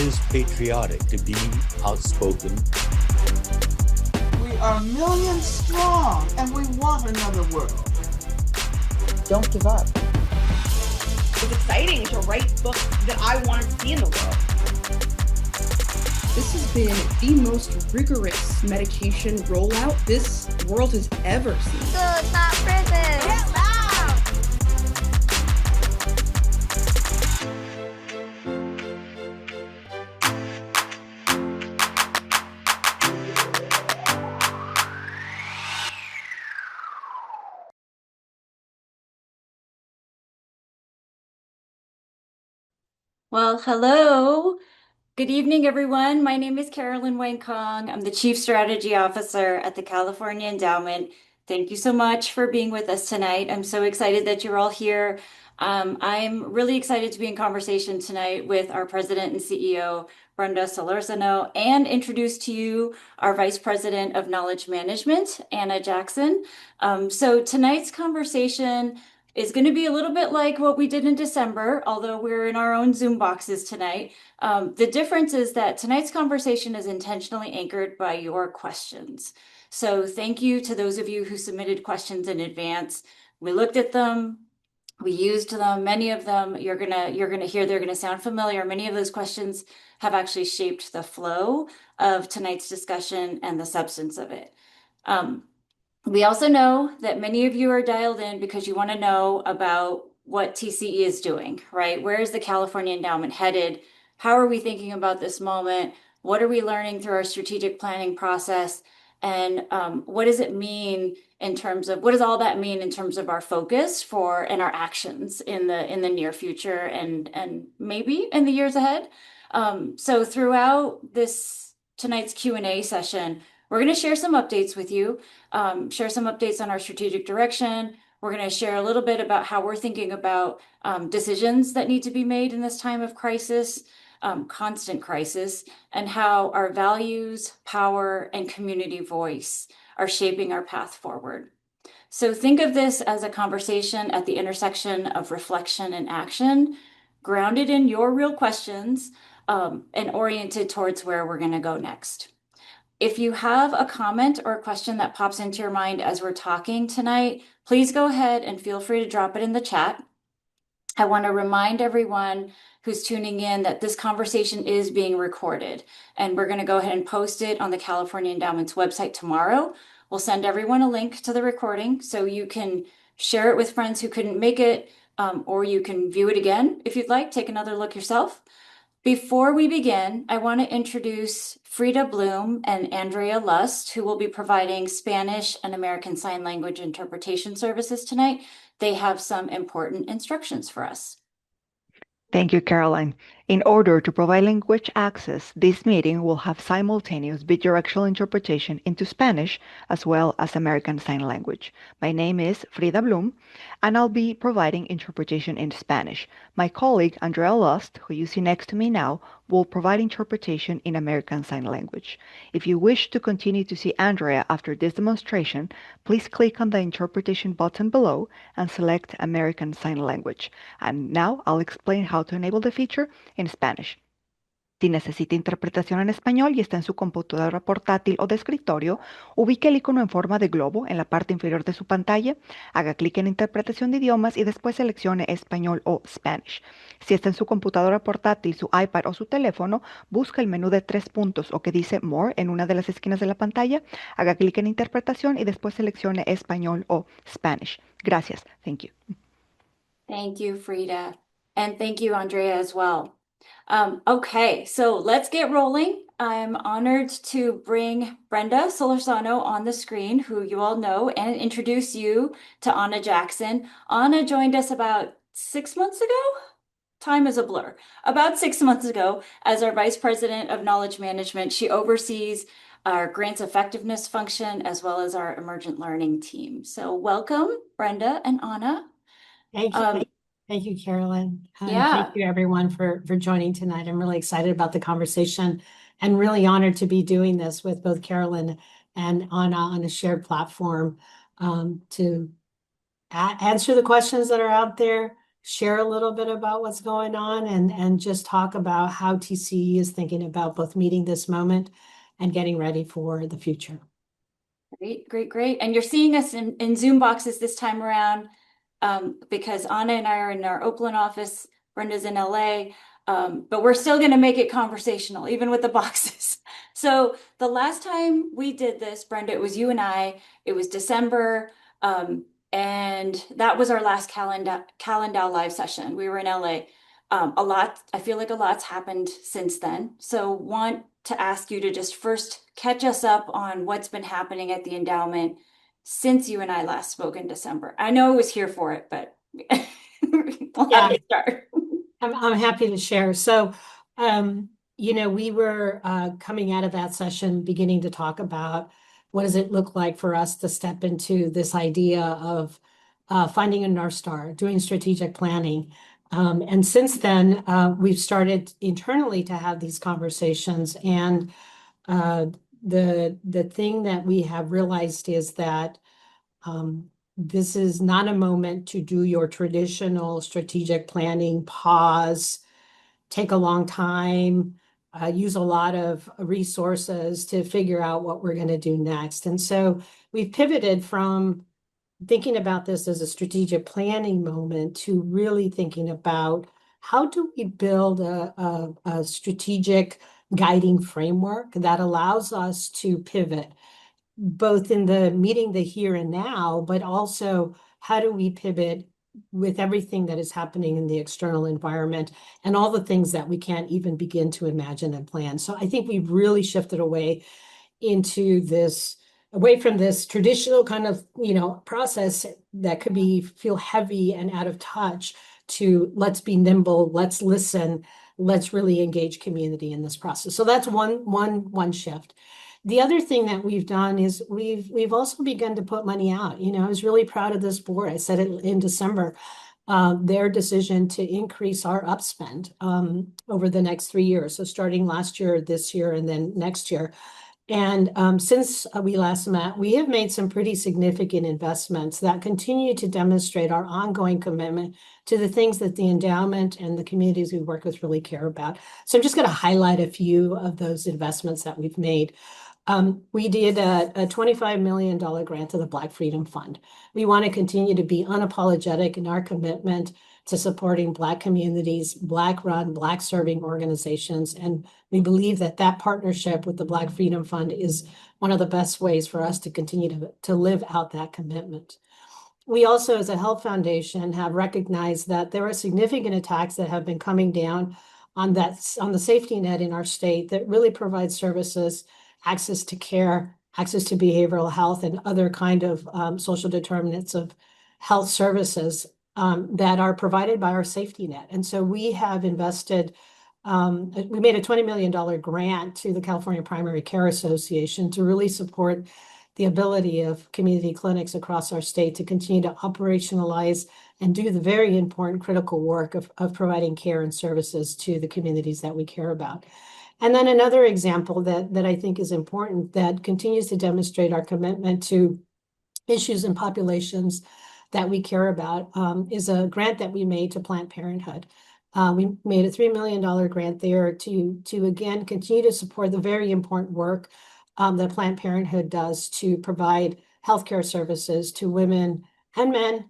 is patriotic to be outspoken. We are millions strong, and we want another world. Don't give up. It's exciting to write books that I want to see in the world. This has been the most rigorous medication rollout this world has ever seen. Good, not prison. Get loud. Well, hello. Good evening, everyone. My name is Carolyn Wang Kong. I'm the Chief Strategy Officer at the California Endowment. Thank you so much for being with us tonight. I'm so excited that you're all here. I'm really excited to be in conversation tonight with our President and CEO, Brenda Solórzano, and introduce to you our Vice President of Knowledge Management, Anna Jackson. So tonight's conversation is going to be a little bit like what we did in December, although we're in our own Zoom boxes tonight. The difference is that tonight's conversation is intentionally anchored by your questions. So thank you to those of you who submitted questions in advance. We looked at them, we used them, many of them you're gonna hear, they're gonna sound familiar. Many of those questions have actually shaped the flow of tonight's discussion and the substance of it. We also know that many of you are dialed in because you want to know about what TCE is doing, right? Where is the California Endowment headed? How are we thinking about this moment? What are we learning through our strategic planning process? And what does it mean in terms of, what does all that mean in terms of our focus for and our actions in the near future and maybe in the years ahead? So throughout tonight's Q&A session, we're going to share some updates with you, share some updates on our strategic direction. We're going to share a little bit about how we're thinking about decisions that need to be made in this time of crisis, constant crisis, and how our values, power, and community voice are shaping our path forward. So think of this as a conversation at the intersection of reflection and action, grounded in your real questions, and oriented towards where we're going to go next. If you have a comment or a question that pops into your mind as we're talking tonight, please go ahead and feel free to drop it in the chat. I want to remind everyone who's tuning in that this conversation is being recorded, and we're going to go ahead and post it on the California Endowment's website tomorrow. We'll send everyone a link to the recording so you can share it with friends who couldn't make it, or you can view it again if you'd like, take another look yourself. Before we begin, I want to introduce Frida Bloom and Andrea Lust, who will be providing Spanish and American Sign Language interpretation services tonight. They have some important instructions for us. Thank you, Caroline. In order to provide language access, this meeting will have simultaneous bidirectional interpretation into Spanish as well as American Sign Language. My name is Frida Bloom, and I'll be providing interpretation in Spanish. My colleague, Andrea Lust, who you see next to me now, will provide interpretation in American Sign Language. If you wish to continue to see Andrea after this demonstration, please click on the interpretation button below and select American Sign Language. And now I'll explain how to enable the feature in Spanish. Si necesita interpretación en español y está en su computadora portátil o de escritorio, ubique el icono en forma de globo en la parte inferior de su pantalla, haga clic en Interpretación de idiomas y después seleccione Español o Spanish. Si está en su computadora portátil, su iPad o su teléfono, busca el menú de 3 puntos o que dice More en una de las esquinas de la pantalla, haga clic en Interpretación y después seleccione Español o Spanish. Gracias. Thank you. Thank you, Frida. And thank you, Andrea, as well. Okay, so let's get rolling. I'm honored to bring Brenda Solórzano on the screen, who you all know, and introduce you to Anna Jackson. Anna joined us about 6 months ago. Time is a blur. About 6 months ago, as our Vice President of Knowledge Management, she oversees our grants effectiveness function as well as our emergent learning team. So welcome, Brenda and Anna. Thank you. Thank you, Carolyn. Yeah. Thank you, everyone, for joining tonight. I'm really excited about the conversation and really honored to be doing this with both Carolyn and Anna on a shared platform to answer the questions that are out there share a little bit about what's going on and just talk about how TCE is thinking about both meeting this moment and getting ready for the future. Great, great, great. And you're seeing us in Zoom boxes this time around because Anna and I are in our Oakland office, Brenda's in LA, but we're still going to make it conversational, even with the boxes. So the last time we did this, Brenda, it was you and I, it was December, and that was our last CalEndow live session. We were in LA. I feel like a lot's happened since then. So want to ask you to just first catch us up on what's been happening at the endowment since you and I last spoke in December. I know I was here for it, but we'll have you start. I'm happy to share. So, we were coming out of that session beginning to talk about what does it look like for us to step into this idea of finding a North Star, doing strategic planning. And since then, we've started internally to have these conversations. And the thing that we have realized is that this is not a moment to do your traditional strategic planning, pause, take a long time, use a lot of resources to figure out what we're going to do next. And so we've pivoted from thinking about this as a strategic planning moment to really thinking about how do we build a strategic guiding framework that allows us to pivot both in the meeting the here and now, but also how do we pivot with everything that is happening in the external environment and all the things that we can't even begin to imagine and plan. So I think we've really shifted away from this traditional kind of, process that could feel heavy and out of touch to let's be nimble, let's listen, let's really engage community in this process. So that's one shift. The other thing that we've done is we've also begun to put money out. I was really proud of this board. I said it in December, their decision to increase our upspend over the next 3 years. So starting last year, this year, and then next year. And since we last met, we have made some pretty significant investments that continue to demonstrate our ongoing commitment to the things that the endowment and the communities we work with really care about. So I'm just going to highlight a few of those investments that we've made. We did a $25 million grant to the Black Freedom Fund. We want to continue to be unapologetic in our commitment to supporting Black communities, Black-run, Black-serving organizations. And we believe that partnership with the Black Freedom Fund is one of the best ways for us to continue to live out that commitment. We also, as a health foundation, have recognized that there are significant attacks that have been coming down on the safety net in our state that really provides services, access to care, access to behavioral health, and other kind of social determinants of health services that are provided by our safety net. And so we have invested, we made a $20 million grant to the California Primary Care Association to really support the ability of community clinics across our state to continue to operationalize and do the very important critical work of providing care and services to the communities that we care about. And then another example that I think is important that continues to demonstrate our commitment to issues and populations that we care about is a grant that we made to Planned Parenthood. We made a $3 million grant there to again continue to support the very important work that Planned Parenthood does to provide healthcare services to women and men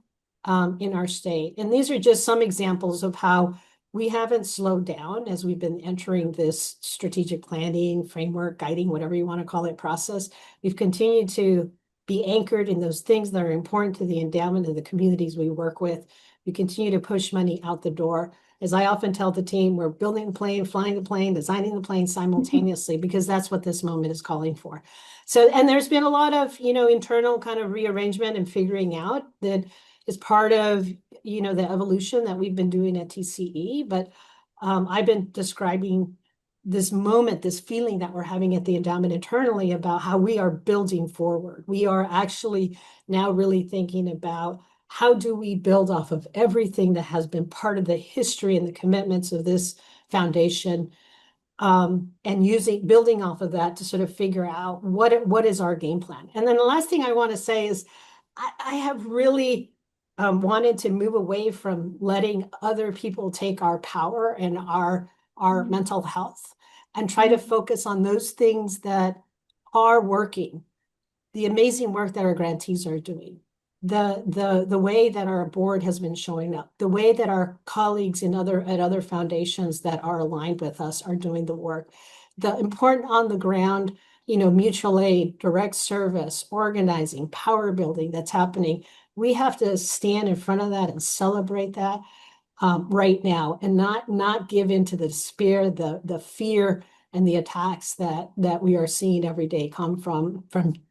in our state. And these are just some examples of how we haven't slowed down as we've been entering this strategic planning framework, guiding, whatever you want to call it, process. We've continued to be anchored in those things that are important to the endowment and the communities we work with. We continue to push money out the door. As I often tell the team, we're building the plane, flying the plane, designing the plane simultaneously, because that's what this moment is calling for. So, and there's been a lot of, internal kind of rearrangement and figuring out that is part of, the evolution that we've been doing at TCE. But I've been describing this moment, this feeling that we're having at the endowment internally about how we are building forward. We are actually now really thinking about how do we build off of everything that has been part of the history and the commitments of this foundation, and building off of that to sort of figure out what is our game plan. And then the last thing I want to say is I have really wanted to move away from letting other people take our power and our mental health and try to focus on those things that are working, the amazing work that our grantees are doing, the way that our board has been showing up, the way that our colleagues at other foundations that are aligned with us are doing the work, the important on the ground, mutual aid, direct service, organizing, power building that's happening. We have to stand in front of that and celebrate that right now, and not give into the despair, the fear, and the attacks that we are seeing every day come from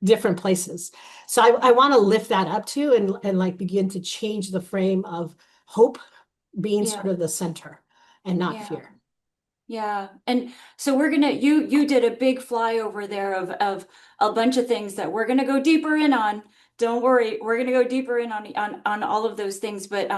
different places. So I want to lift that up too, and like begin to change the frame of hope being sort of the center and not fear. Yeah. And so we're gonna, you did a big flyover there of a bunch of things that we're gonna go deeper in on. Don't worry, we're gonna go deeper in on all of those things. But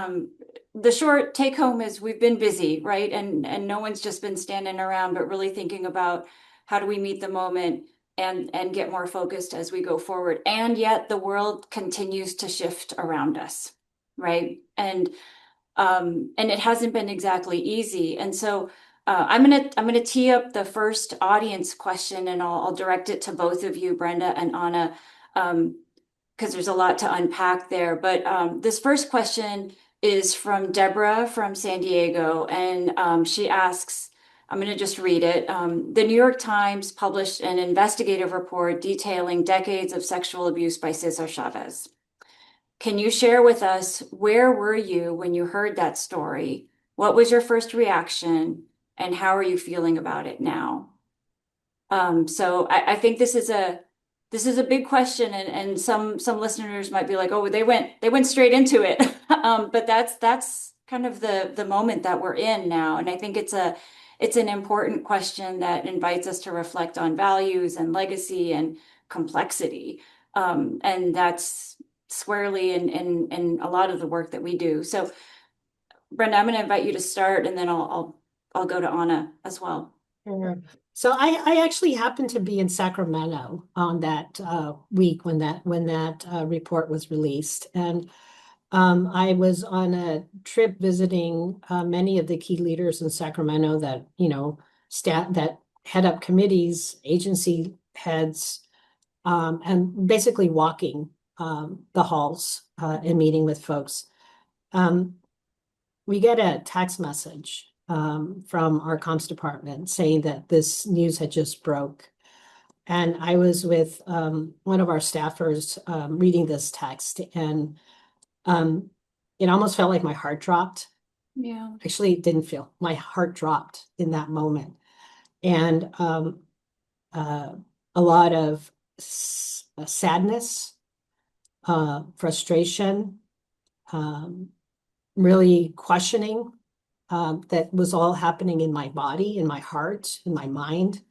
the short take home is we've been busy, right? And no one's just been standing around, but really thinking about how do we meet the moment and get more focused as we go forward. And yet the world continues to shift around us, right? And it hasn't been exactly easy. And so I'm gonna tee up the first audience question, and I'll direct it to both of you, Brenda and Anna, because there's a lot to unpack there. But this first question is from Deborah from San Diego, and she asks, I'm going to just read it. The New York Times published an investigative report detailing decades of sexual abuse by Cesar Chavez. Can you share with us, where were you when you heard that story? What was your first reaction, and how are you feeling about it now? So I think this is a big question, and some listeners might be like, oh, they went straight into it. But that's kind of the moment that we're in now. And I think it's an important question that invites us to reflect on values and legacy and complexity. And that's squarely in a lot of the work that we do. So Brenda, I'm going to invite you to start, and then I'll go to Anna as well. Sure. So I actually happened to be in Sacramento on that week when that report was released, and I was on a trip visiting many of the key leaders in Sacramento that that head up committees, agency heads, and basically walking the halls and meeting with folks. We get a text message from our comms department saying that this news had just broke. And I was with one of our staffers reading this text, and it almost felt like my heart dropped. Yeah. Actually, it didn't feel. My heart dropped in that moment. And a lot of sadness, frustration, really questioning that was all happening in my body, in my heart, in my mind.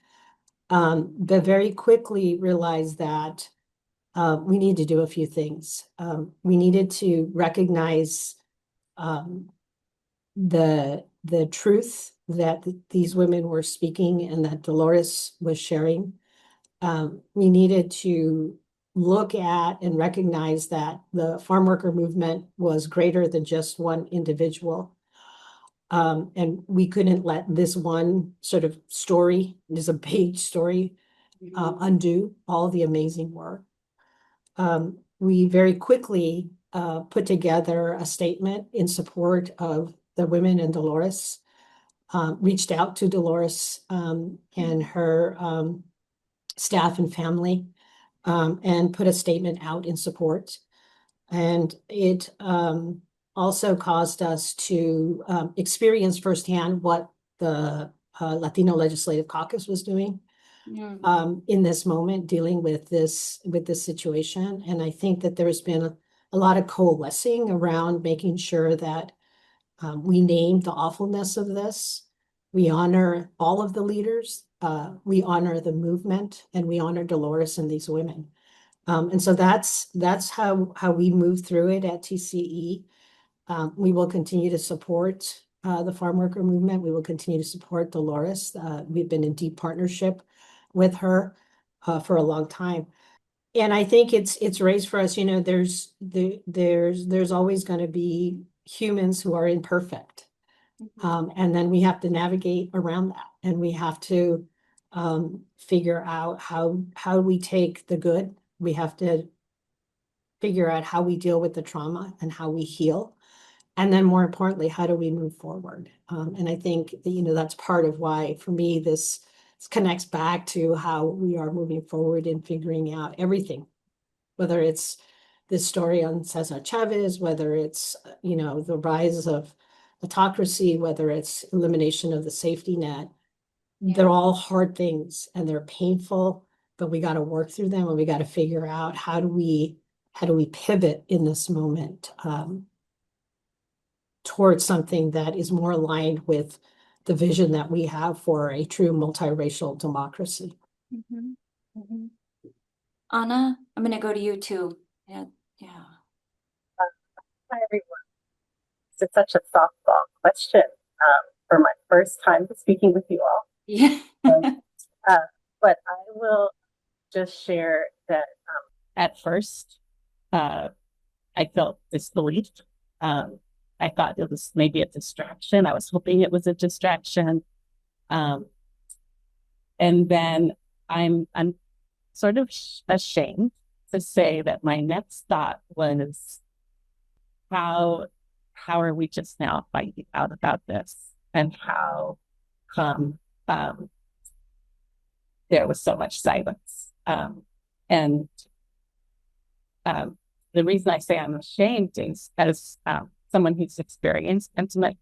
But very quickly realized that we need to do a few things. We needed to recognize the truth that these women were speaking and that Dolores was sharing. We needed to look at and recognize that the farm worker movement was greater than just one individual. And we couldn't let this one sort of story, just a page story, undo all the amazing work. We very quickly put together a statement in support of the women and Dolores, reached out to Dolores and her staff and family, and put a statement out in support. And it also caused us to experience firsthand what the Latino Legislative Caucus was doing in this moment, dealing with this situation. And I think that there's been a lot of coalescing around making sure that we name the awfulness of this. We honor all of the leaders. We honor the movement, and we honor Dolores and these women. And so that's how we move through it at TCE. We will continue to support the farm worker movement. We will continue to support Dolores. We've been in deep partnership with her for a long time. And I think it's raised for us, there's always going to be humans who are imperfect. And then we have to navigate around that, and we have to figure out how we take the good. We have to figure out how we deal with the trauma and how we heal. And then more importantly, how do we move forward? And I think, that's part of why, for me, this connects back to how we are moving forward and figuring out everything, whether it's this story on Cesar Chavez, whether it's, the rise of autocracy, whether it's elimination of the safety net. They're all hard things and they're painful, but we got to work through them, and we got to figure out how do we pivot in this moment towards something that is more aligned with the vision that we have for a true multiracial democracy. Anna, I'm going to go to you too. Yeah. Hi, everyone. It's such a softball question for my first time speaking with you all. Yeah. But I will just share that at first, I felt disbelief. I thought it was maybe a distraction. I was hoping it was a distraction. And then I'm sort of ashamed to say that my next thought was, how are we just now finding out about this, and how come there was so much silence? And the reason I say I'm ashamed is, as someone who's experienced intimate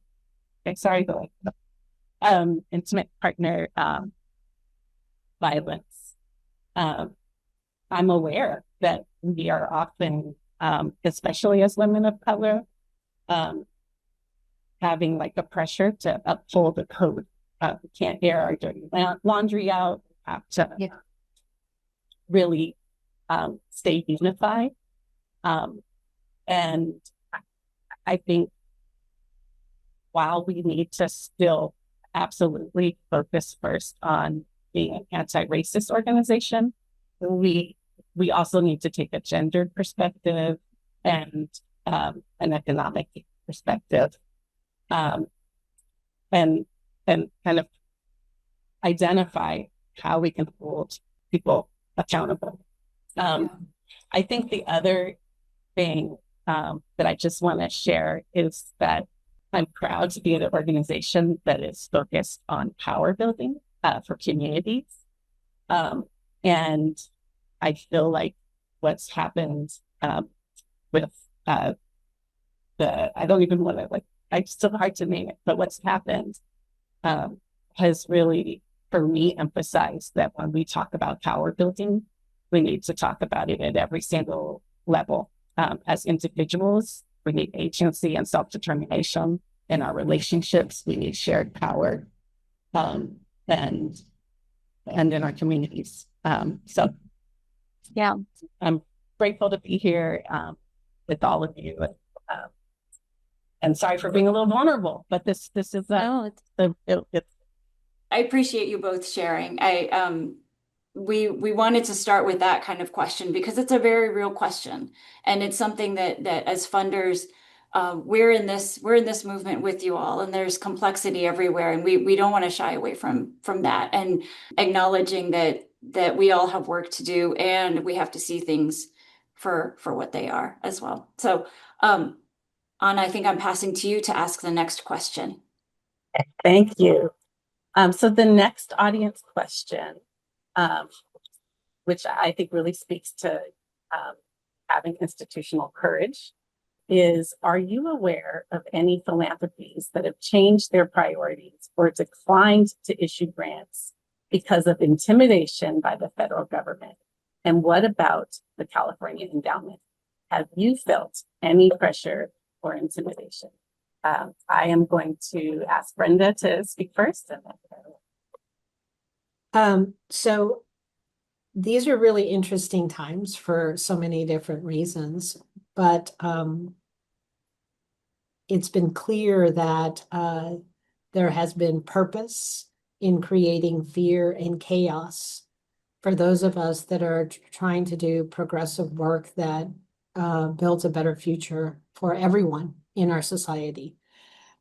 partner violence, I'm aware that we are often, especially as women of color, having like a pressure to uphold the code. We can't air our dirty laundry out. We have to really stay unified. And I think while we need to still absolutely focus first on being an anti-racist organization, we also need to take a gendered perspective and an economic perspective, and kind of identify how we can hold people accountable. I think the other thing that I just want to share is that I'm proud to be in an organization that is focused on power building for communities. And I feel like what's happened with I don't even want to, it's still hard to name it, but what's happened has really, for me, emphasized that when we talk about power building, we need to talk about it at every single level. As individuals, we need agency and self-determination. In our relationships, we need shared power, and in our communities. So yeah, I'm grateful to be here with all of you. And sorry for being a little vulnerable, but this is I appreciate you both sharing. We wanted to start with that kind of question because it's a very real question, and it's something that as funders, we're in this movement with you all, and there's complexity everywhere, and we don't want to shy away from that, and acknowledging that we all have work to do, and we have to see things for what they are as well. So, Anna, I think I'm passing to you to ask the next question. Thank you. So the next audience question, which I think really speaks to having institutional courage, is, are you aware of any philanthropies that have changed their priorities or declined to issue grants because of intimidation by the federal government? And what about the California Endowment? Have you felt any pressure or intimidation? I am going to ask Brenda to speak first. And then so these are really interesting times for so many different reasons, but it's been clear that there has been purpose in creating fear and chaos for those of us that are trying to do progressive work that builds a better future for everyone in our society.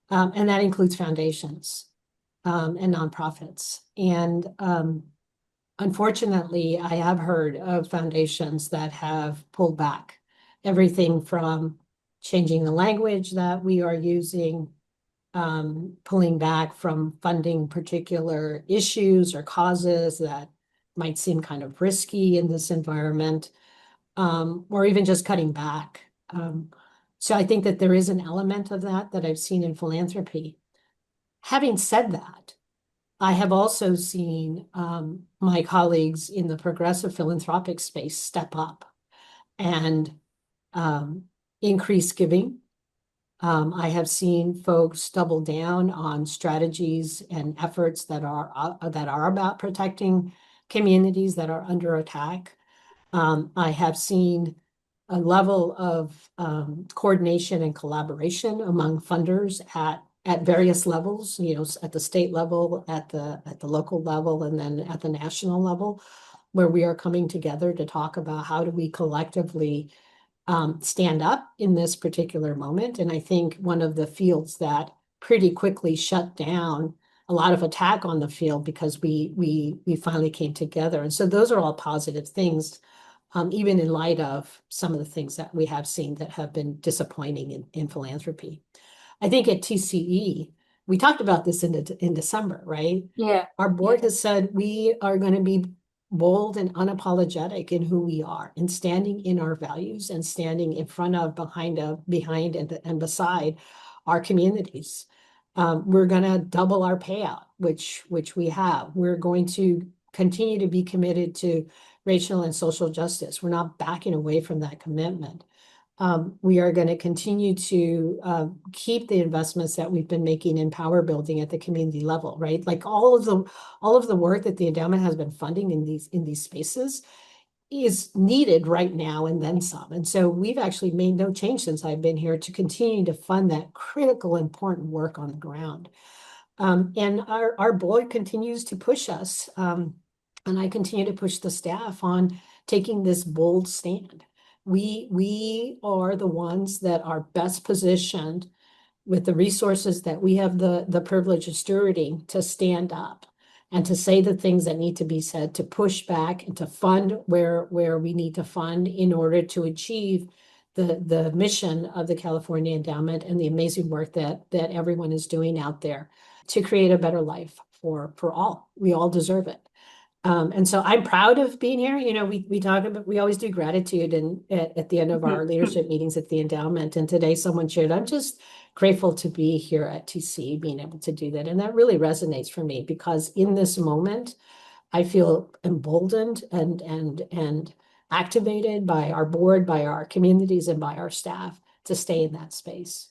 And that includes foundations and nonprofits. And unfortunately, I have heard of foundations that have pulled back everything from changing the language that we are using, pulling back from funding particular issues or causes that might seem kind of risky in this environment, or even just cutting back. So I think that there is an element of that I've seen in philanthropy. Having said that, I have also seen my colleagues in the progressive philanthropic space step up and increase giving. I have seen folks double down on strategies and efforts that are about protecting communities that are under attack. I have seen a level of coordination and collaboration among funders at various levels, at the state level, at the local level, and then at the national level, where we are coming together to talk about how do we collectively stand up in this particular moment. And I think one of the fields that pretty quickly shut down a lot of attack on the field because we finally came together. And so those are all positive things, even in light of some of the things that we have seen that have been disappointing in philanthropy. I think at TCE, we talked about this in December, right? Yeah. Our board has said we are going to be bold and unapologetic in who we are and standing in our values and standing in front of, behind, and beside our communities. We're going to double our payout, which we have. We're going to continue to be committed to racial and social justice. We're not backing away from that commitment. We are going to continue to keep the investments that we've been making in power building at the community level, right? Like all of the work that the endowment has been funding in these spaces is needed right now and then some. And so we've actually made no change since I've been here to continue to fund that critical, important work on the ground. And our board continues to push us, and I continue to push the staff on taking this bold stand. We are the ones that are best positioned with the resources that we have the privilege of stewarding to stand up and to say the things that need to be said, to push back and to fund where we need to fund in order to achieve the mission of the California Endowment and the amazing work that everyone is doing out there to create a better life for all. We all deserve it. And so I'm proud of being here. We always do gratitude at the end of our leadership meetings at the endowment. And today someone shared, I'm just grateful to be here at TC, being able to do that. And that really resonates for me because in this moment, I feel emboldened and activated by our board, by our communities, and by our staff to stay in that space.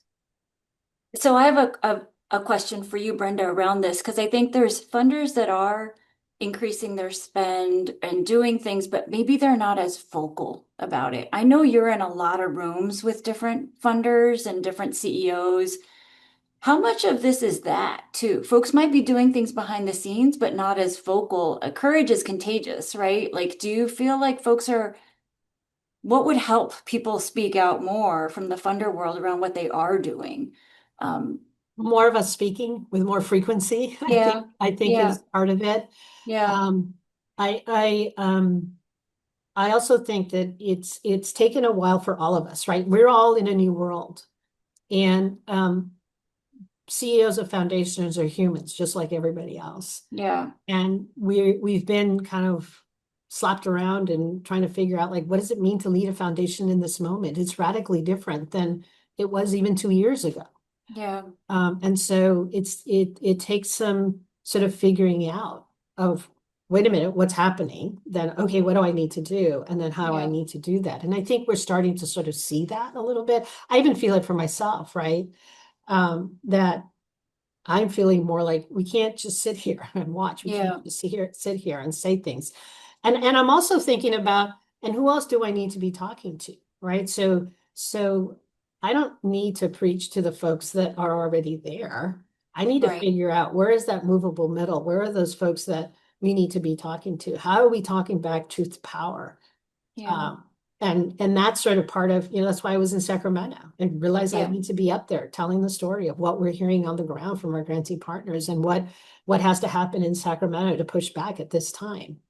So I have a question for you, Brenda, around this, because I think there's funders that are increasing their spend and doing things, but maybe they're not as vocal about it. I know you're in a lot of rooms with different funders and different CEOs. How much of this is that too? Folks might be doing things behind the scenes, but not as vocal. Courage is contagious, right? Like, do you feel like what would help people speak out more from the funder world around what they are doing? More of us speaking with more frequency, Yeah. I think Yeah. is part of it. Yeah. I also think that it's taken a while for all of us, right? We're all in a new world. And CEOs of foundations are humans, just like everybody else. Yeah. And we've been kind of slapped around and trying to figure out, like, what does it mean to lead a foundation in this moment? It's radically different than it was even 2 years ago. Yeah. And so it takes some sort of figuring out of, wait a minute, what's happening? Then, okay, what do I need to do? And then how do I need to do that? And I think we're starting to sort of see that a little bit. I even feel it for myself, right? That I'm feeling more like we can't just sit here and watch. We can't just sit here and say things. And I'm also thinking about, and who else do I need to be talking to, right? So I don't need to preach to the folks that are already there. I need to figure out, where is that movable middle? Where are those folks that we need to be talking to? How are we talking back truth to power? Yeah. And that's sort of part of, that's why I was in Sacramento and realized I Yeah. need to be up there telling the story of what we're hearing on the ground from our grantee partners and what has to happen in Sacramento to push back at this time.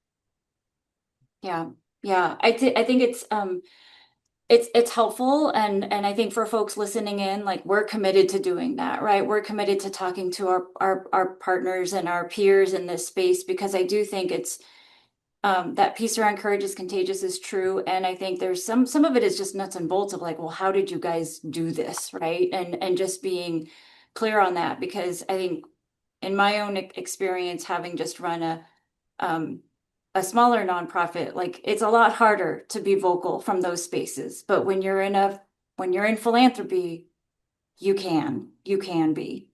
Yeah. Yeah. I think it's helpful, and I think for folks listening in, like, we're committed to doing that, right? We're committed to talking to our partners and our peers in this space, because I do think it's that piece around courage is contagious is true. And I think there's some of it is just nuts and bolts of like, well, how did you guys do this? Right. And just being clear on that, because I think in my own experience, having just run a smaller nonprofit, like, it's a lot harder to be vocal from those spaces. But when you're in philanthropy, you can be.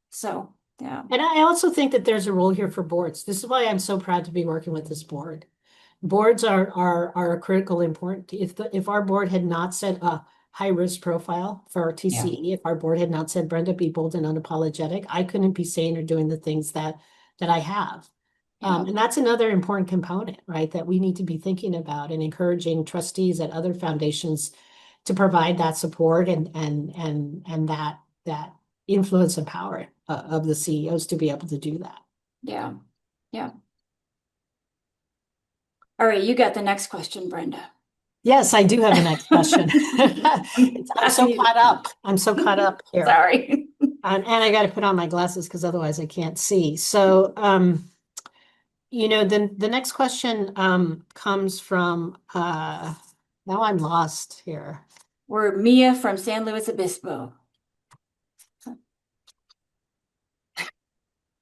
So yeah. And I also think that there's a role here for boards. This is why I'm so proud to be working with this board. Boards are a critical important. If our board had not set a high risk profile for our TCE, if our board had not said, Brenda, be bold and unapologetic, I couldn't be saying or doing the things that I have. And that's another important component, right? That we need to be thinking about and encouraging trustees at other foundations to provide that support and that influence and power of the CEOs to be able to do that. Yeah. Yeah. All right, you got the next question, Brenda. Yes, I do have a next question. I'm so caught up. I'm so caught up here. Sorry. And I got to put on my glasses because otherwise I can't see. So, the next question comes from, now I'm lost here. We're Mia from San Luis Obispo.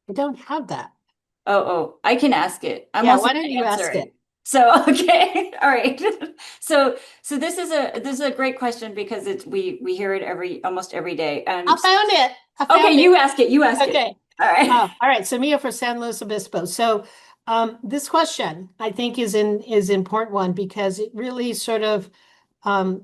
I don't have that. Oh, I can ask it. I'm Yeah, also why don't you ask it? So, okay. All right. So this is a great question, because we hear it almost every day. I found it. Okay, you ask it. You ask it. Okay. All right. All right. So Mia for San Luis Obispo. So this question I think is important one, because it really sort of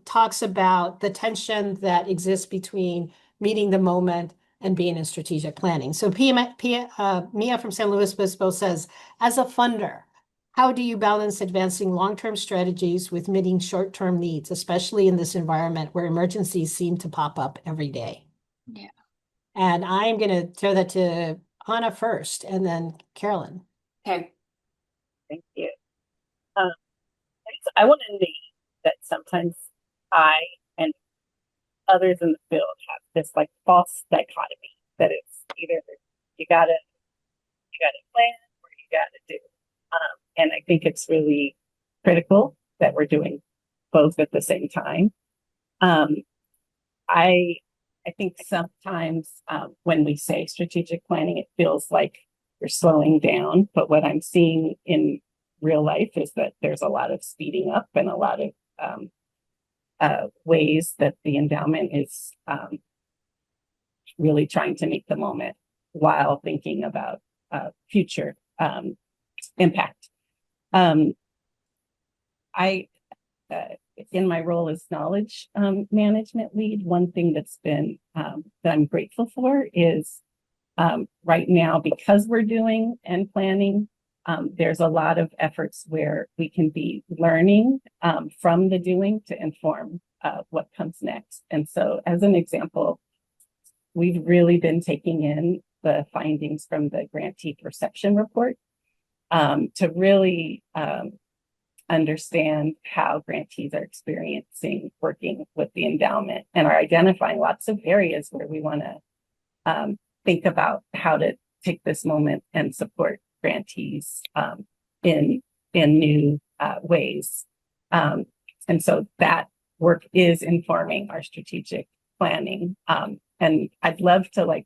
talks about the tension that exists between meeting the moment and being in strategic planning. So Mia from San Luis Obispo says, as a funder, how do you balance advancing long-term strategies with meeting short-term needs, especially in this environment where emergencies seem to pop up every day? Yeah. And I'm going to throw that to Anna first, and then Carolyn. Okay. Thank you. I want to name that sometimes I and others in the field have this like false dichotomy that it's either you gotta plan or you gotta do. And I think it's really critical that we're doing both at the same time. I think sometimes when we say strategic planning, it feels like you're slowing down. But what I'm seeing in real life is that there's a lot of speeding up and a lot of ways that the endowment is really trying to meet the moment while thinking about future impact. In my role as knowledge management lead, one thing that's been that I'm grateful for is right now, because we're doing and planning, there's a lot of efforts where we can be learning from the doing to inform what comes next. And so as an example, we've really been taking in the findings from the grantee perception report to really understand how grantees are experiencing working with the endowment, and are identifying lots of areas where we want to think about how to take this moment and support grantees in new ways. And so that work is informing our strategic planning. And I'd love to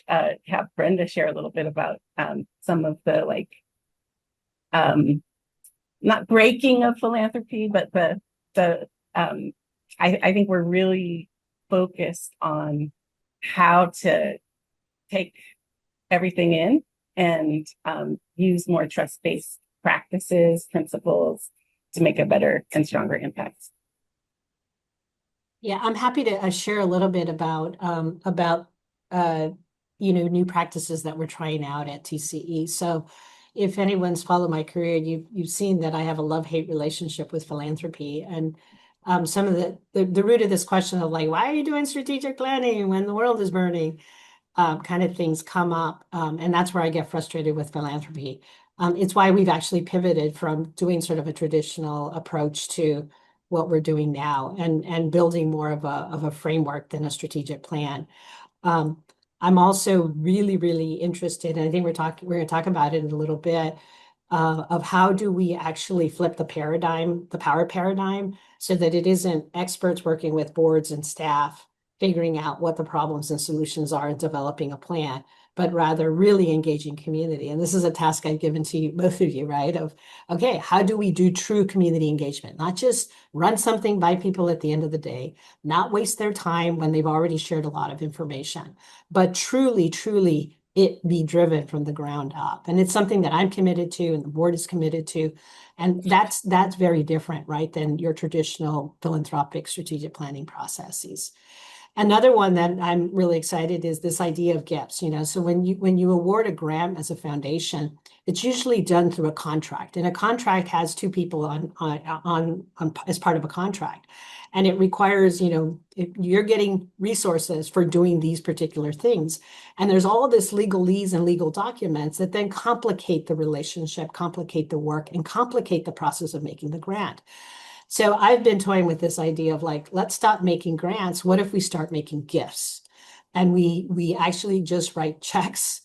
have Brenda share a little bit about some of the not breaking of philanthropy, but I think we're really focused on how to take everything in and use more trust-based practices, principles to make a better and stronger impact. Yeah, I'm happy to share a little bit about new practices that we're trying out at TCE. So, if anyone's followed my career, you've seen that I have a love-hate relationship with philanthropy. And some of the root of this question of like, why are you doing strategic planning when the world is burning? Kind of things come up. And that's where I get frustrated with philanthropy. It's why we've actually pivoted from doing sort of a traditional approach to what we're doing now and building more of a framework than a strategic plan. I'm also really, really interested, and I think we're going to talk about it in a little bit, of how do we actually flip the paradigm, the power paradigm, so that it isn't experts working with boards and staff figuring out what the problems and solutions are and developing a plan, but rather really engaging community. And this is a task I've given to you, both of you, right? Of, okay, how do we do true community engagement? Not just run something by people at the end of the day, not waste their time when they've already shared a lot of information, but truly, truly it be driven from the ground up. And it's something that I'm committed to and the board is committed to. And that's very different, right, than your traditional philanthropic strategic planning processes. Another one that I'm really excited is this idea of gifts. So when you award a grant as a foundation, it's usually done through a contract, and a contract has two people on as part of a contract, and it requires if you're getting resources for doing these particular things, and there's all this legalese and legal documents that then complicate the relationship, complicate the work, and complicate the process of making the grant. So I've been toying with this idea of like, let's stop making grants. What if we start making gifts? And we actually just write checks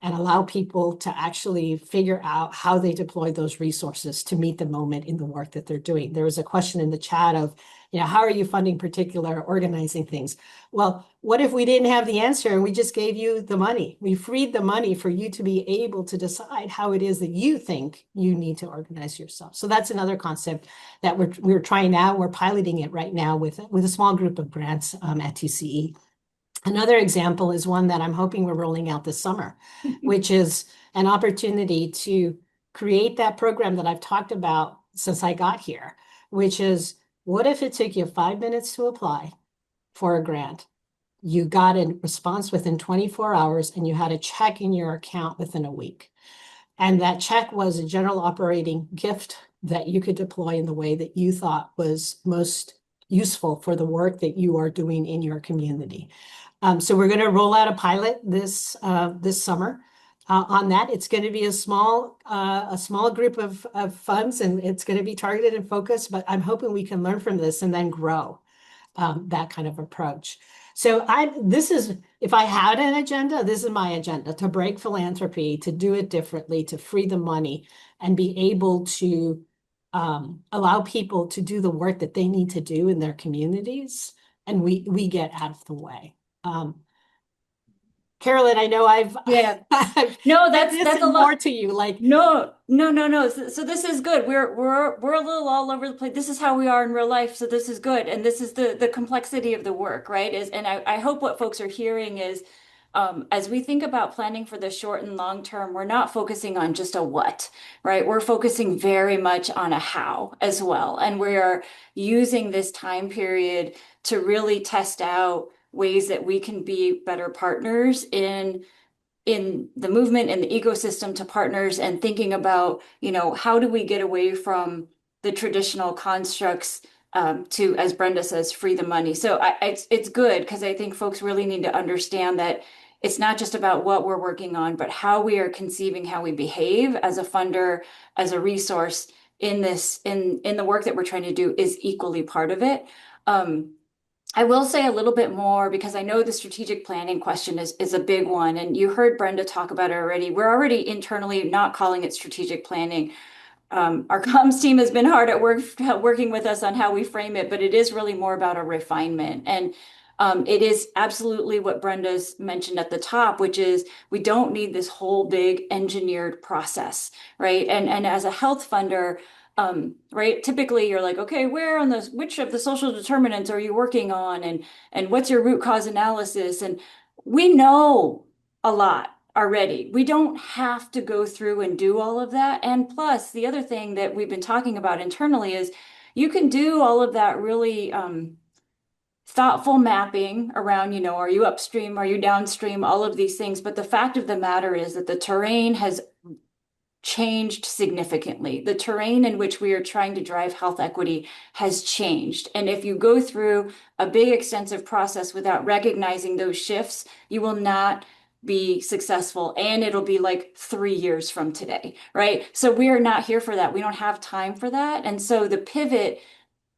and allow people to actually figure out how they deploy those resources to meet the moment in the work that they're doing. There was a question in the chat of, how are you funding particular organizing things? Well, what if we didn't have the answer and we just gave you the money? We freed the money for you to be able to decide how it is that you think you need to organize yourself. So that's another concept that we're trying now. We're piloting it right now with a small group of grants at TCE. Another example is one that I'm hoping we're rolling out this summer, which is an opportunity to create that program that I've talked about since I got here, which is, what if it took you 5 minutes to apply for a grant? You got a response within 24 hours and you had a check in your account within a week. And that check was a general operating gift that you could deploy in the way that you thought was most useful for the work that you are doing in your community. So we're going to roll out a pilot this summer on that. It's going to be a small group of funds, and it's going to be targeted and focused, but I'm hoping we can learn from this and then grow that kind of approach. So if I had an agenda, this is my agenda: to break philanthropy, to do it differently, to free the money and be able to allow people to do the work that they need to do in their communities, and we get out of the way. Carolyn, I know I've no, that's a lot more to you. Like no. So this is good. We're a little all over the place. This is how we are in real life. So this is good, and this is the complexity of the work, right? And I hope what folks are hearing is, as we think about planning for the short and long term, we're not focusing on just a what, right? We're focusing very much on a how as well, and we are using this time period to really test out ways that we can be better partners in the movement and the ecosystem to partners, and thinking about, how do we get away from the traditional constructs to, as Brenda says, free the money. So it's good, because I think folks really need to understand that it's not just about what we're working on, but how we are conceiving how we behave as a funder, as a resource in the work that we're trying to do is equally part of it. I will say a little bit more, because I know the strategic planning question is a big one, and you heard Brenda talk about it already. We're already internally not calling it strategic planning. Our comms team has been hard at work working with us on how we frame it, but it is really more about a refinement. And it is absolutely what Brenda's mentioned at the top, which is we don't need this whole big engineered process, right? And as a health funder, right, typically you're like, okay, which of the social determinants are you working on, and what's your root cause analysis? And we know a lot already. We don't have to go through and do all of that. And plus, the other thing that we've been talking about internally is you can do all of that really thoughtful mapping around, are you upstream, are you downstream, all of these things. But the fact of the matter is that the terrain has changed significantly. The terrain in which we are trying to drive health equity has changed. And if you go through a big, extensive process without recognizing those shifts, you will not be successful. And it'll be like 3 years from today, right? So we are not here for that. We don't have time for that. And so the pivot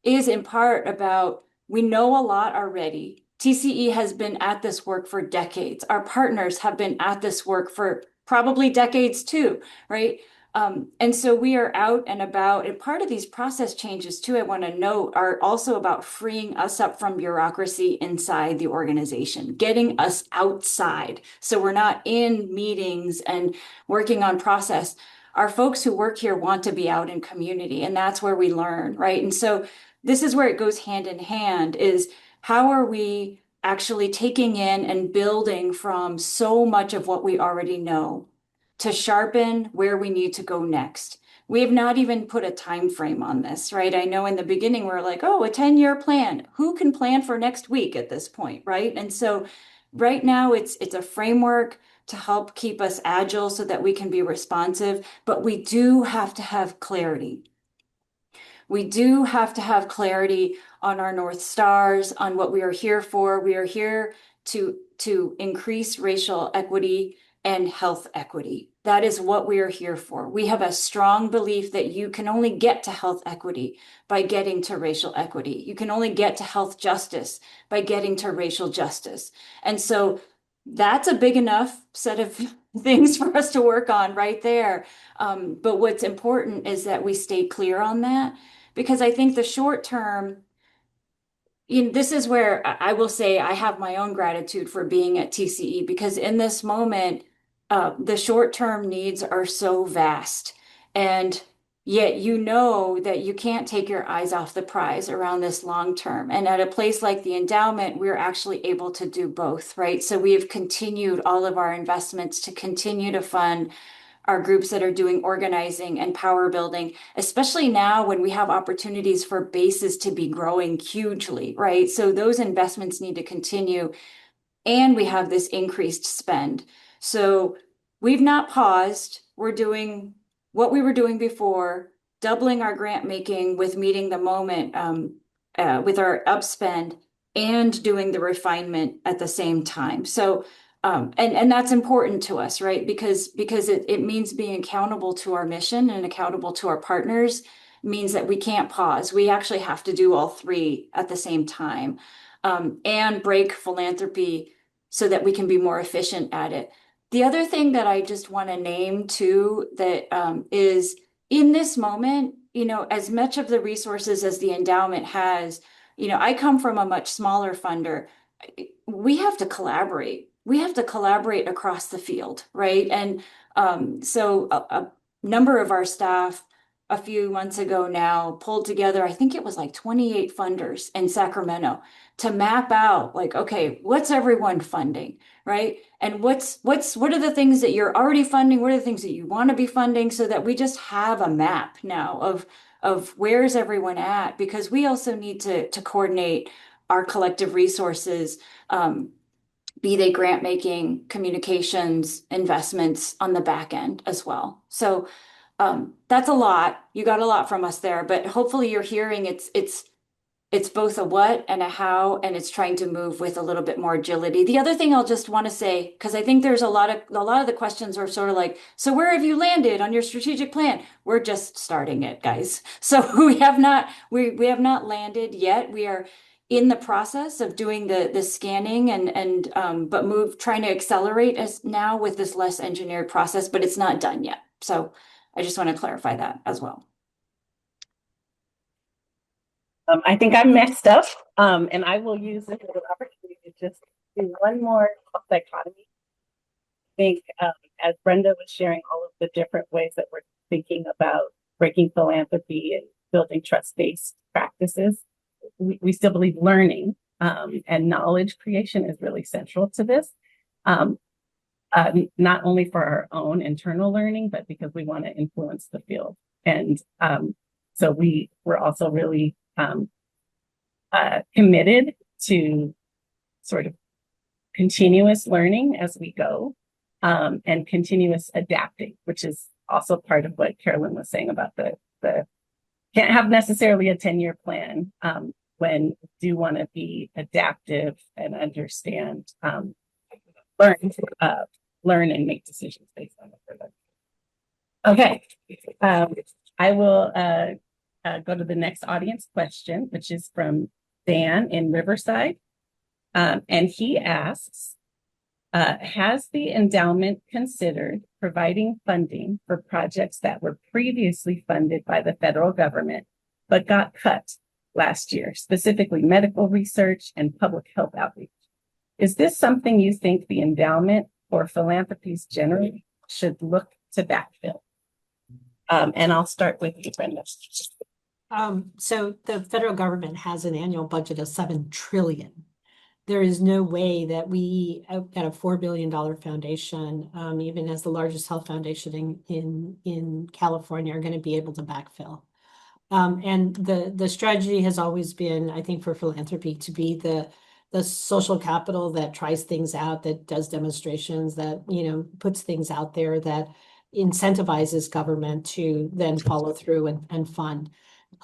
is in part about, we know a lot already. TCE has been at this work for decades. Our partners have been at this work for probably decades too, right? And so we are out and about, and part of these process changes too, I want to note, are also about freeing us up from bureaucracy inside the organization, getting us outside. So we're not in meetings and working on process. Our folks who work here want to be out in community, and that's where we learn, right? And so this is where it goes hand in hand, is how are we actually taking in and building from so much of what we already know to sharpen where we need to go next. We have not even put a time frame on this, right? I know in the beginning we're like, oh, a 10-year plan. Who can plan for next week at this point, right? And so right now it's a framework to help keep us agile so that we can be responsive, but we do have to have clarity. We do have to have clarity on our North Stars, on what we are here for. We are here to increase racial equity and health equity. That is what we are here for. We have a strong belief that you can only get to health equity by getting to racial equity. You can only get to health justice by getting to racial justice. And so that's a big enough set of things for us to work on right there. But what's important is that we stay clear on that, because I think the short term, this is where I will say I have my own gratitude for being at TCE, because in this moment, the short-term needs are so vast, and yet you know that you can't take your eyes off the prize around this long term. And at a place like the Endowment, we're actually able to do both, right? So we have continued all of our investments to continue to fund our groups that are doing organizing and power building, especially now when we have opportunities for bases to be growing hugely, right? So those investments need to continue, and we have this increased spend. So we've not paused. We're doing what we were doing before, doubling our grant making with meeting the moment with our upspend, and doing the refinement at the same time. So and that's important to us, right? Because it means being accountable to our mission and accountable to our partners, means that we can't pause. We actually have to do all three at the same time, and break philanthropy so that we can be more efficient at it. The other thing that I just want to name too, that is in this moment, as much of the resources as the endowment has, I come from a much smaller funder. We have to collaborate. We have to collaborate across the field, right? And so a number of our staff a few months ago now pulled together, I think it was like 28 funders in Sacramento, to map out like, okay, what's everyone funding, right? And what are the things that you're already funding? What are the things that you want to be funding, so that we just have a map now of where's everyone at, because we also need to coordinate our collective resources, be they grant making, communications, investments on the back end as well. So that's a lot. You got a lot from us there, but hopefully you're hearing it's both a what and a how, and it's trying to move with a little bit more agility. The other thing I'll just want to say, because I think there's a lot of the questions are sort of like, so where have you landed on your strategic plan? We're just starting it, guys. So we have not landed yet. We are in the process of doing the scanning and but trying to accelerate us now with this less engineered process, but it's not done yet. So I just want to clarify that as well. I think I'm messed up, and I will use this as an opportunity to just do one more dichotomy. I think as Brenda was sharing all of the different ways that we're thinking about breaking philanthropy and building trust-based practices, we still believe learning and knowledge creation is really central to this, not only for our own internal learning, but because we want to influence the field. And so we're also really committed to sort of continuous learning as we go, and continuous adapting, which is also part of what Carolyn was saying about the can't have necessarily a 10-year plan when you do want to be adaptive and understand, learn and make decisions based on it. Okay, I will go to the next audience question, which is from Dan in Riverside. And he asks, has the endowment considered providing funding for projects that were previously funded by the federal government, but got cut last year, specifically medical research and public health outreach? Is this something you think the endowment or philanthropies generally should look to backfill? And I'll start with you, Brenda. So the federal government has an annual budget of $7 trillion. There is no way that we, at a $4 billion foundation, even as the largest health foundation in California, are going to be able to backfill. And the strategy has always been, I think, for philanthropy to be the social capital that tries things out, that does demonstrations, that, puts things out there, that incentivizes government to then follow through and fund.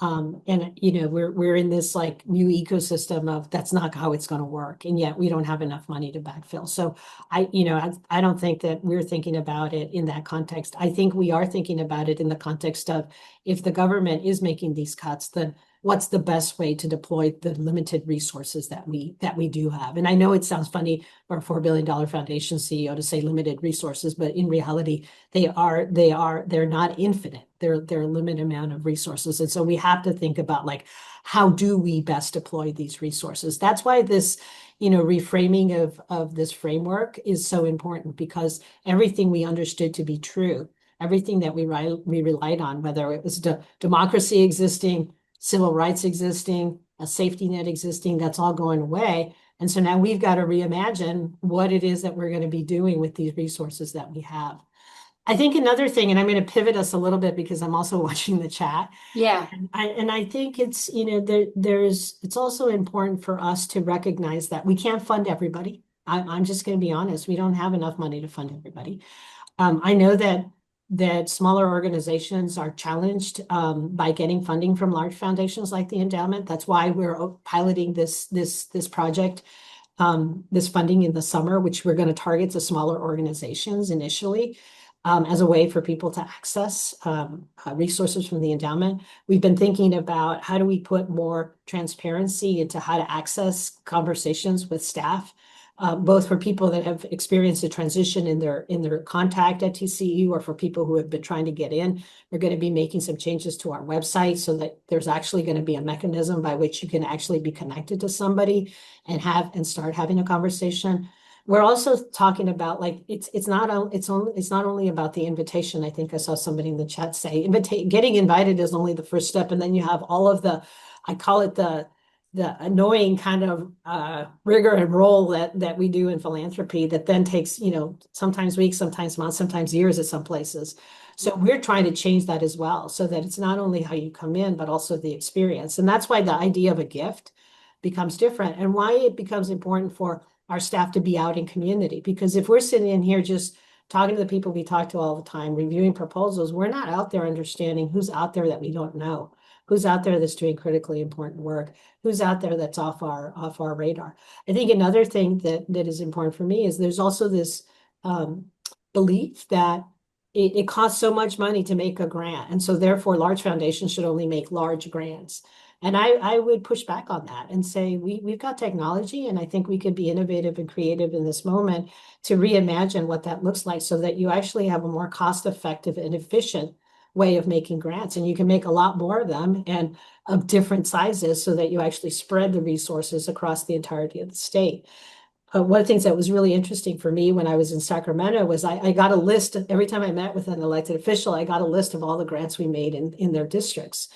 And we're in this like new ecosystem of that's not how it's going to work, and yet we don't have enough money to backfill. So I don't think that we're thinking about it in that context. I think we are thinking about it in the context of, if the government is making these cuts, then what's the best way to deploy the limited resources that we do have? And I know it sounds funny for a $4 billion foundation CEO to say limited resources, but in reality, they're not infinite. They're a limited amount of resources. And so we have to think about, like, how do we best deploy these resources? That's why this, reframing of this framework is so important, because everything we understood to be true, everything that we relied on, whether it was democracy existing, civil rights existing, a safety net existing, that's all going away. And so now we've got to reimagine what it is that we're going to be doing with these resources that we have. I think another thing, and I'm going to pivot us a little bit because I'm also watching the chat. Yeah. And I think it's, it's also important for us to recognize that we can't fund everybody. I'm just going to be honest. We don't have enough money to fund everybody. I know that smaller organizations are challenged by getting funding from large foundations like the endowment. That's why we're piloting this project, this funding in the summer, which we're going to target the smaller organizations initially, as a way for people to access resources from the endowment. We've been thinking about how do we put more transparency into how to access conversations with staff, both for people that have experienced a transition in their contact at TCU, or for people who have been trying to get in. We're going to be making some changes to our website so that there's actually going to be a mechanism by which you can actually be connected to somebody and start having a conversation. We're also talking about, like, it's not only about the invitation. I think I saw somebody in the chat say getting invited is only the first step, and then you have all of I call it the annoying kind of rigor and role that we do in philanthropy that then takes, sometimes weeks, sometimes months, sometimes years at some places. So we're trying to change that as well, so that it's not only how you come in, but also the experience. And that's why the idea of a gift becomes different, and why it becomes important for our staff to be out in community. Because if we're sitting in here just talking to the people we talk to all the time, reviewing proposals, we're not out there understanding who's out there that we don't know, who's out there that's doing critically important work, who's out there that's off our radar. I think another thing that is important for me is there's also this belief that it costs so much money to make a grant, and so therefore large foundations should only make large grants. And I would push back on that and say we've got technology, and I think we could be innovative and creative in this moment to reimagine what that looks like, so that you actually have a more cost-effective and efficient way of making grants, and you can make a lot more of them and of different sizes, so that you actually spread the resources across the entirety of the state. One of the things that was really interesting for me when I was in Sacramento was I got a list. Every time I met with an elected official, I got a list of all the grants we made in their districts.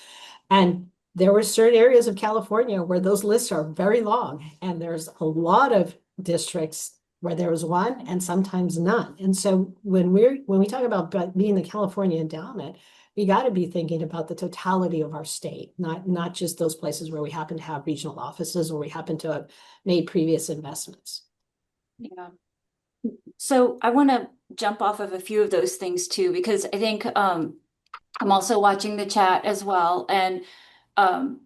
And there were certain areas of California where those lists are very long, and there's a lot of districts where there was one and sometimes none. And so when we talk about being the California Endowment, we got to be thinking about the totality of our state, not just those places where we happen to have regional offices or we happen to have made previous investments. Yeah. So I want to jump off of a few of those things too, because I think I'm also watching the chat as well. And um,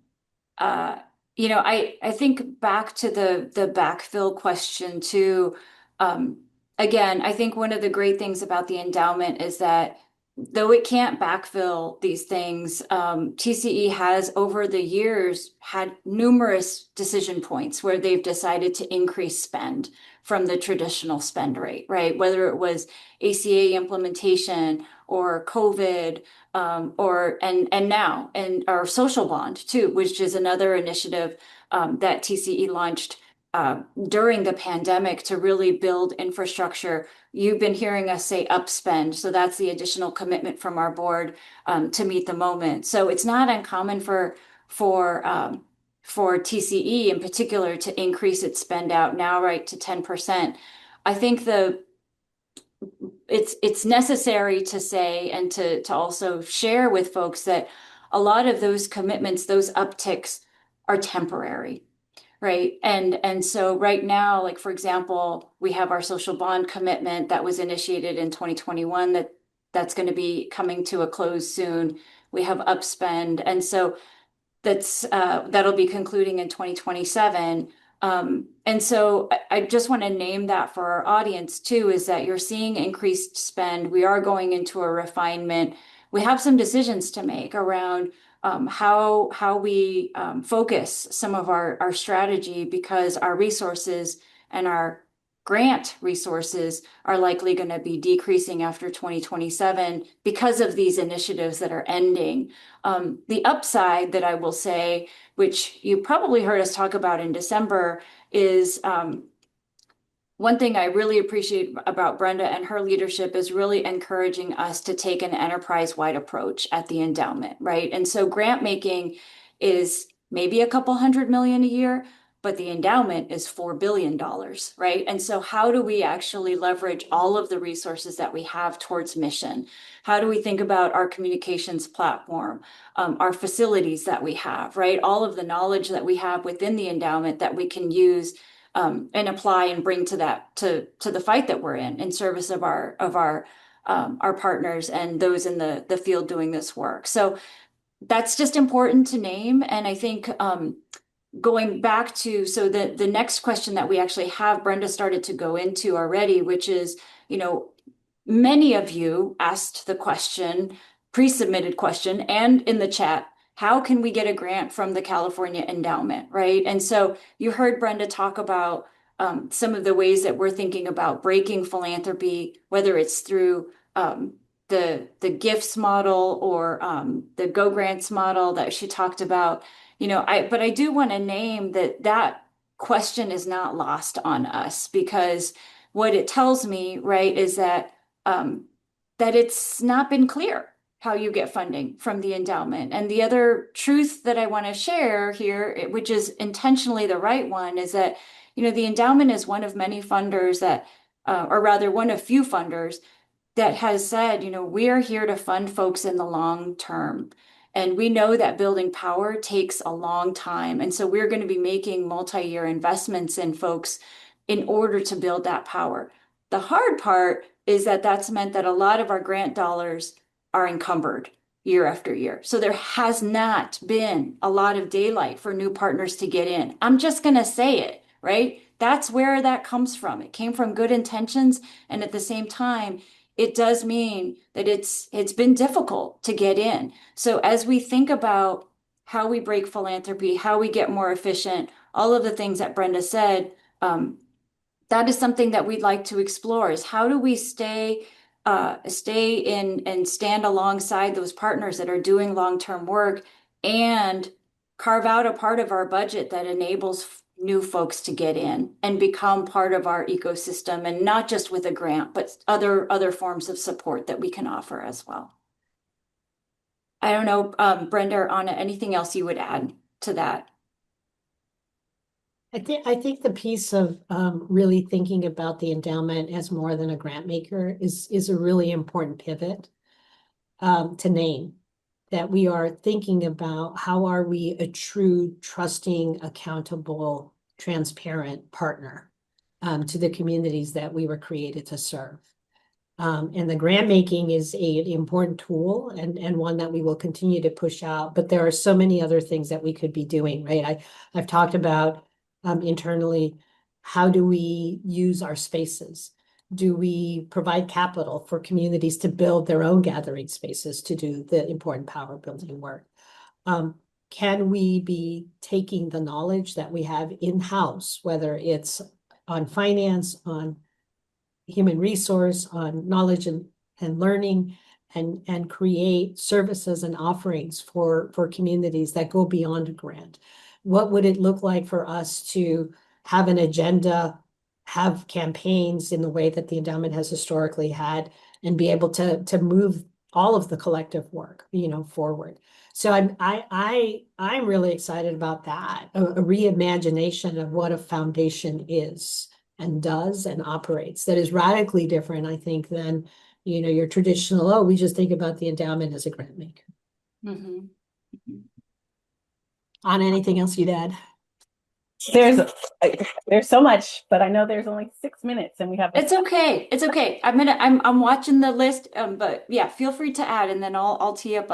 uh, I think back to the backfill question too. Um, Again, I think one of the great things about the endowment is that though it can't backfill these things, TCE has over the years had numerous decision points where they've decided to increase spend from the traditional spend rate, right? Whether it was ACA implementation or COVID, or and now and our social bond too, which is another initiative that TCE launched during the pandemic to really build infrastructure. You've been hearing us say upspend, so that's the additional commitment from our board to meet the moment. So it's not uncommon for TCE in particular to increase its spend out now right to 10%. I think it's necessary to say and to also share with folks that a lot of those commitments, those upticks are temporary, right? And so right now, like for example, we have our social bond commitment that was initiated in 2021 that's going to be coming to a close soon. We have upspend, and so that'll be concluding in 2027. And so I just want to name that for our audience too, is that you're seeing increased spend. We are going into a refinement. We have some decisions to make around how we focus some of our strategy, because our resources and our grant resources are likely going to be decreasing after 2027 because of these initiatives that are ending. The upside that I will say, which you probably heard us talk about in December, is one thing I really appreciate about Brenda and her leadership is really encouraging us to take an enterprise-wide approach at the endowment, right? And so grant making is maybe a couple $100 million a year, but the endowment is $4 billion, right? And so how do we actually leverage all of the resources that we have towards mission? How do we think about our communications platform, our facilities that we have, right? All of the knowledge that we have within the endowment that we can use and apply and bring to the fight that we're in service of our partners and those in the field doing this work. So that's just important to name. And I think going back to the next question that we actually have, Brenda started to go into already, which is, many of you asked the question, pre-submitted question, and in the chat, how can we get a grant from the California Endowment, right? And so you heard Brenda talk about some of the ways that we're thinking about breaking philanthropy, whether it's through the gifts model or the Go Grants model that she talked about. But I do want to name that question is not lost on us, because what it tells me, right, is that it's not been clear how you get funding from the endowment. And the other truth that I want to share here, which is intentionally the right one, is that, the endowment is one of many funders that, or rather one of few funders that has said, we are here to fund folks in the long term. And we know that building power takes a long time. And so we're going to be making multi-year investments in folks in order to build that power. The hard part is that that's meant that a lot of our grant dollars are encumbered year after year. So there has not been a lot of daylight for new partners to get in. I'm just going to say it, right? That's where that comes from. It came from good intentions. And at the same time, it does mean that it's been difficult to get in. So as we think about how we break philanthropy, how we get more efficient, all of the things that Brenda said, that is something that we'd like to explore, is how do we stay in and stand alongside those partners that are doing long-term work and carve out a part of our budget that enables new folks to get in and become part of our ecosystem, and not just with a grant, but other forms of support that we can offer as well. I don't know, Brenda or Anna, anything else you would add to that? I think the piece of really thinking about the endowment as more than a grant maker is a really important pivot to name. That we are thinking about how are we a true, trusting, accountable, transparent partner to the communities that we were created to serve. And the grant making is an important tool and one that we will continue to push out. But there are so many other things that we could be doing, right? I've talked about internally, how do we use our spaces? Do we provide capital for communities to build their own gathering spaces to do the important power building work? Can we be taking the knowledge that we have in-house, whether it's on finance, on human resource, on knowledge and learning, and create services and offerings for communities that go beyond a grant? What would it look like for us to have an agenda, have campaigns in the way that the endowment has historically had, and be able to move all of the collective work, forward? So I'm really excited about that, a reimagination of what a foundation is and does and operates that is radically different, I think, than your traditional, oh, we just think about the endowment as a grant maker. Mhm. On anything else you'd add? There's so much, but I know there's only 6 minutes and we have It's okay. It's okay. I'm watching the list, but yeah, feel free to add, and then I'll tee up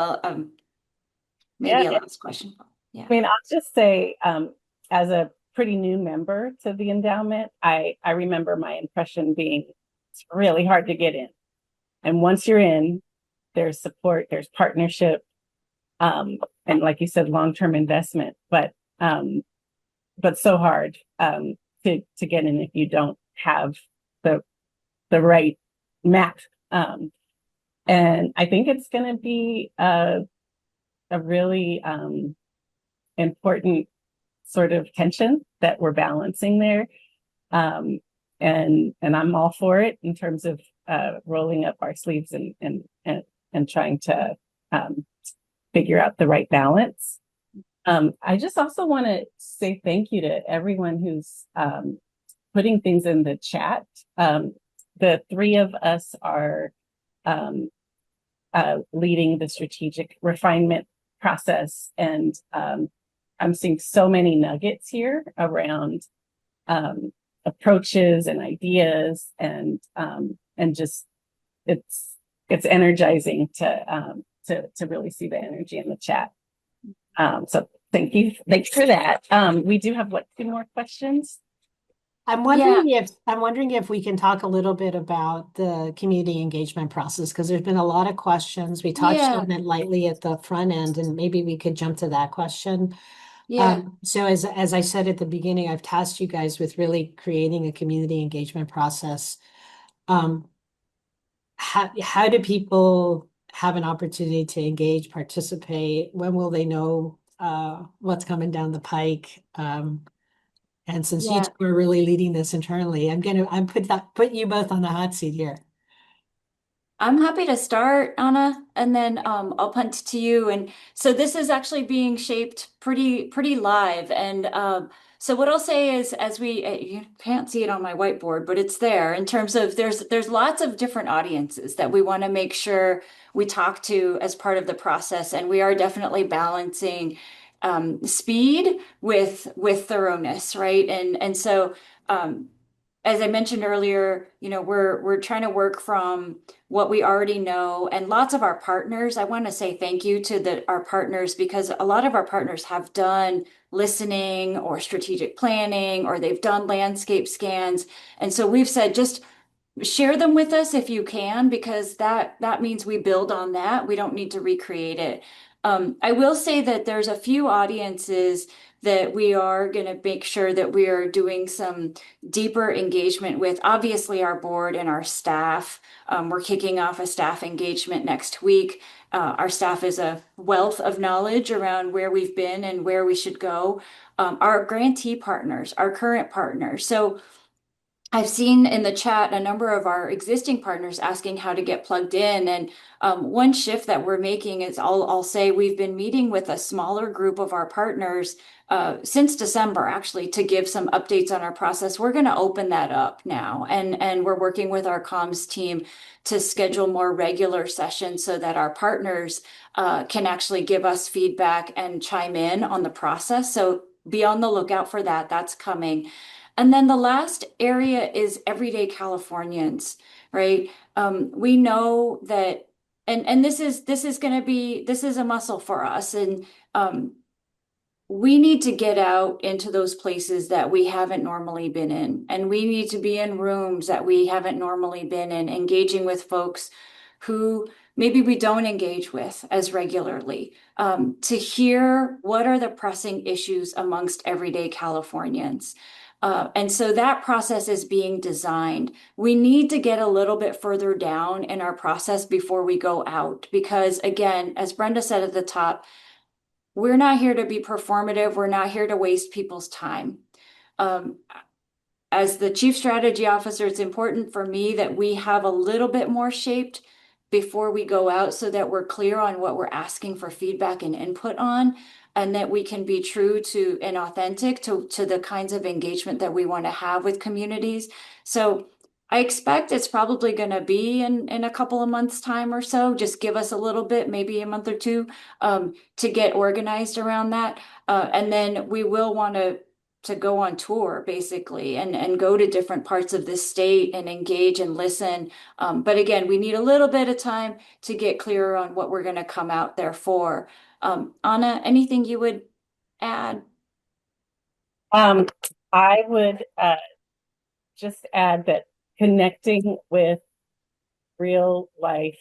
maybe a last question. Yeah. I mean, I'll just say, as a pretty new member to the endowment, I remember my impression being it's really hard to get in. And once you're in, there's support, there's partnership, and like you said, long-term investment, but so hard to get in if you don't have the right map. And I think it's going to be a really important sort of tension that we're balancing there. And I'm all for it in terms of rolling up our sleeves and trying to figure out the right balance. I just also want to say thank you to everyone who's putting things in the chat. The three of us are leading the strategic refinement process, and I'm seeing so many nuggets here around approaches and ideas, and just it's energizing to really see the energy in the chat. So thank you. Thanks for that. We do have 2 more questions. I'm wondering if we can talk a little bit about the community engagement process, because there's been a lot of questions. We touched on it lightly at the front end, and maybe we could jump to that question. Yeah. So as I said at the beginning, I've tasked you guys with really creating a community engagement process. How do people have an opportunity to engage, participate? When will they know what's coming down the pike? And since you two are really leading this internally, I'm put you both on the hot seat here. I'm happy to start, Anna, and then I'll punt to you. And so this is actually being shaped pretty live. And so what I'll say is, as you can't see it on my whiteboard, but it's there in terms of there's lots of different audiences that we want to make sure we talk to as part of the process, and we are definitely balancing speed with thoroughness, right? And so as I mentioned earlier, we're trying to work from what we already know, and lots of our partners. I want to say thank you to our partners, because a lot of our partners have done listening or strategic planning, or they've done landscape scans. And so we've said, just share them with us if you can, because that means we build on that. We don't need to recreate it. I will say that there's a few audiences that we are going to make sure that we are doing some deeper engagement with. Obviously, our board and our staff. We're kicking off a staff engagement next week. Our staff is a wealth of knowledge around where we've been and where we should go. Our grantee partners, our current partners. So I've seen in the chat a number of our existing partners asking how to get plugged in. And one shift that we're making is I'll say we've been meeting with a smaller group of our partners since December, actually, to give some updates on our process. We're going to open that up now. And we're working with our comms team to schedule more regular sessions so that our partners can actually give us feedback and chime in on the process. So be on the lookout for that. That's coming. And then the last area is everyday Californians, right? We know that, and this is a muscle for us, and we need to get out into those places that we haven't normally been in, and we need to be in rooms that we haven't normally been in, engaging with folks who maybe we don't engage with as regularly, to hear what are the pressing issues amongst everyday Californians. And so that process is being designed. We need to get a little bit further down in our process before we go out, because again, as Brenda said at the top, we're not here to be performative. We're not here to waste people's time. As the Chief Strategy Officer, it's important for me that we have a little bit more shaped before we go out, so that we're clear on what we're asking for feedback and input on, and that we can be true to and authentic to the kinds of engagement that we want to have with communities. So I expect it's probably going to be in a couple of months' time or so. Just give us a little bit, maybe a month or two, to get organized around that. And then we will want to go on tour, basically, and go to different parts of the state and engage and listen. But again, we need a little bit of time to get clearer on what we're going to come out there for. Anna, anything you would add? I would just add that connecting with real life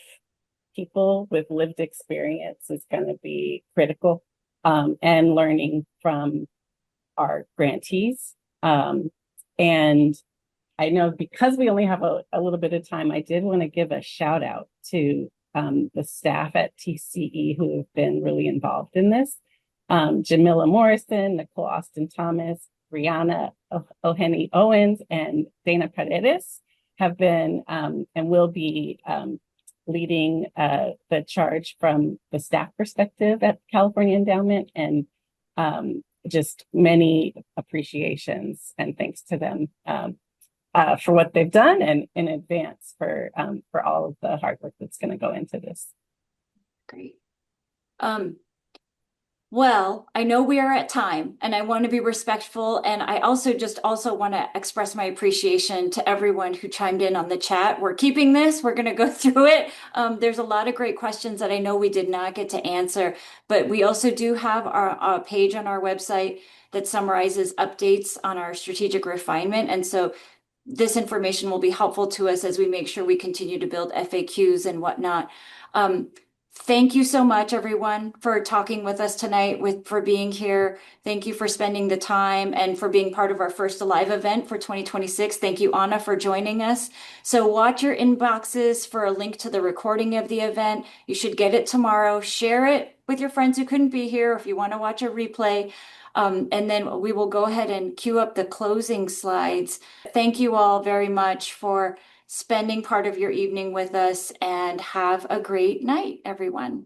people with lived experience is going to be critical, and learning from our grantees. And I know, because we only have a little bit of time, I did want to give a shout out to the staff at TCE who have been really involved in this. Jamila Morrison, Nicole Austin Thomas, Brianna O'Henny Owens, and Dana Paredes have been and will be leading the charge from the staff perspective at California Endowment, and just many appreciations and thanks to them for what they've done, and in advance for all of the hard work that's going to go into this. Great. Well, I know we are at time, and I want to be respectful, and I also want to express my appreciation to everyone who chimed in on the chat. We're keeping this. We're going to go through it. There's a lot of great questions that I know we did not get to answer, but we also do have our page on our website that summarizes updates on our strategic refinement, and so this information will be helpful to us as we make sure we continue to build FAQs and whatnot. Thank you so much, everyone, for talking with us tonight, for being here. Thank you for spending the time and for being part of our first live event for 2026. Thank you, Anna, for joining us. So watch your inboxes for a link to the recording of the event. You should get it tomorrow. Share it with your friends who couldn't be here, if you want to watch a replay. And then we will go ahead and cue up the closing slides. Thank you all very much for spending part of your evening with us, and have a great night, everyone.